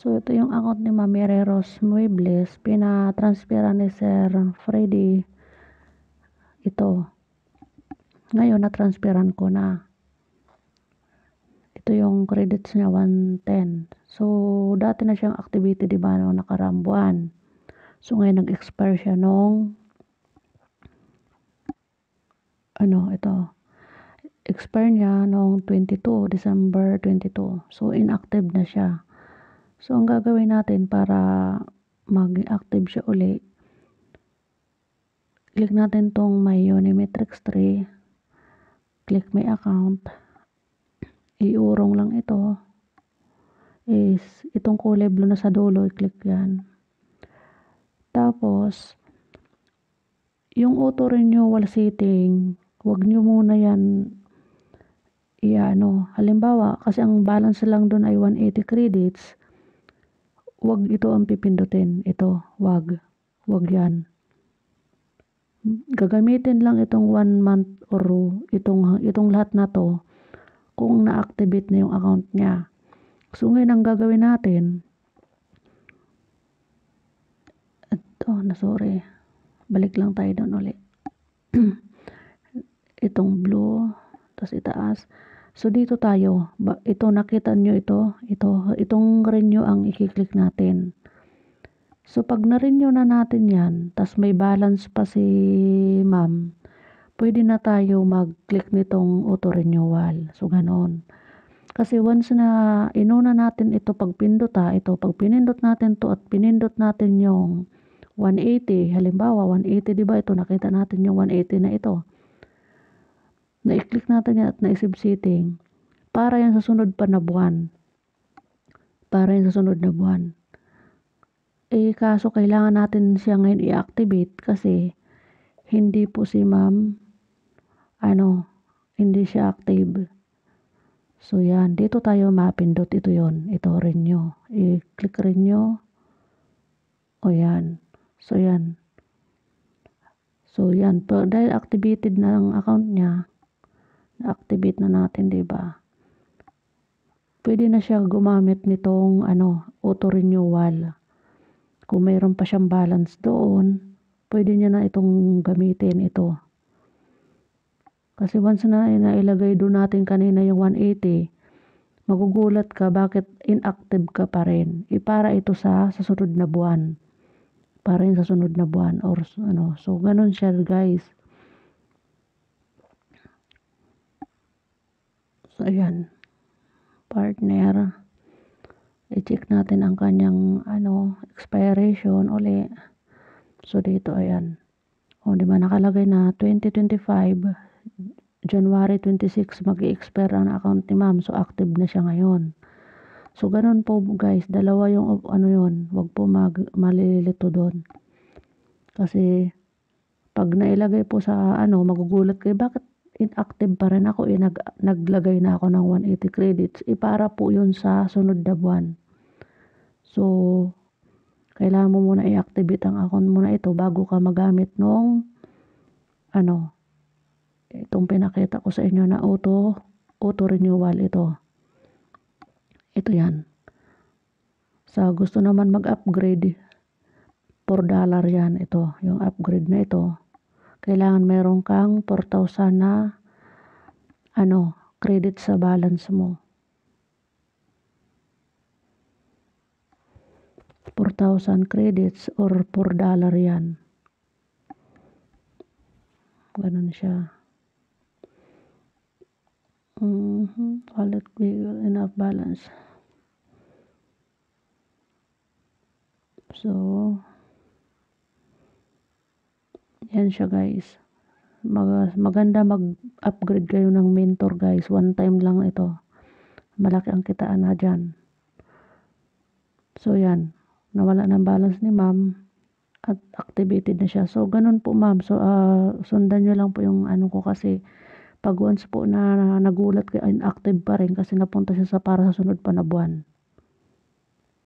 So, ito yung account ni Ma'am Herreros Muebles. Pina-transferan ni Sir Freddy. Ito. Ngayon, na-transferan ko na. Ito yung credits niya, 110. So, dati na siyang activity, di ba, noong nakaraang buwan. So, ngayon, nag-expire siya nung ito. Expire niya noong 22, December 22. So, inactive na siya. So, ang gagawin natin para mag-active siya uli, click natin tong my Unimetrics tree, click my account, iurong lang ito, is itong kulay blue na sa dulo, i-click yan. Tapos, yung auto renewal setting, wag nyo muna yan halimbawa, kasi ang balance lang doon ay 180 credits, wag ito ang pipindutin. Ito, wag yan. Gagamitin lang itong 1 month or itong lahat na to kung na-activate na yung account niya. So, ngayon ang gagawin natin, sorry. Balik lang tayo doon ulit. Itong blue, tapos itaas. So, dito tayo. Ito, nakita nyo itong renew ang i-click natin. So, pag na-renew na natin yan, tapos may balance pa si ma'am, pwede na tayo mag-click nitong auto-renewal. So, ganon. Kasi once na inuna natin ito, pag pinindot natin to at pinindot natin yung 180, halimbawa 180, di ba ito, nakita natin yung 180 na ito. Na-click natin yan at na-save setting para yan sa sunod pa na buwan. Kaso kailangan natin siya ngayon i-activate kasi hindi po si ma'am, hindi siya active. So, yan. Dito tayo mapindot. Ito yon. Ito, renew. I-click renew. O, yan. So, yan. Dahil activated na ang account niya, na-activate na natin, diba? Pwede na siya gumamit nitong, auto-renewal. Kung mayroon pa siyang balance doon, pwede niya na itong gamitin ito. Kasi once na inailagay doon natin kanina yung 180, magugulat ka bakit inactive ka pa rin. Para ito sa susunod na buwan. So, ganun siya, guys. So, ayan. Partner. I-check natin ang kanyang, expiration uli. So, dito, ayan. O, di ba, nakalagay na 2025, January 26, mag-i-expire ang account ni ma'am. So, active na siya ngayon. So, ganun po, guys. Dalawa yung, yun. Wag po malilito doon. Kasi, pag nailagay po sa, magugulat kayo, bakit inactive pa rin ako? Naglagay na ako ng 180 credits. Para po yun sa sunod na buwan. So, kailangan mo muna i-activate ang account mo na ito bago ka magamit nung, itong pinakita ko sa inyo na auto renewal ito. Ito yan. Sa gusto naman mag-upgrade, $4 yan. Ito, yung upgrade na ito. Kailangan meron kang 4,000 na, credit sa balance mo. 4,000 credits or $4 yan. Ganun siya. Wallet bigger enough balance. So, yan siya, guys. Maganda mag-upgrade kayo ng mentor, guys. One time lang ito. Malaki ang kitaan na dyan. So, yan. Nawala ng balance ni ma'am at activated na siya. So, ganun po, ma'am. So, sundan nyo lang po yung ko kasi pag once po na nagulat kayo, inactive pa rin kasi napunta siya para sa sunod pa na buwan.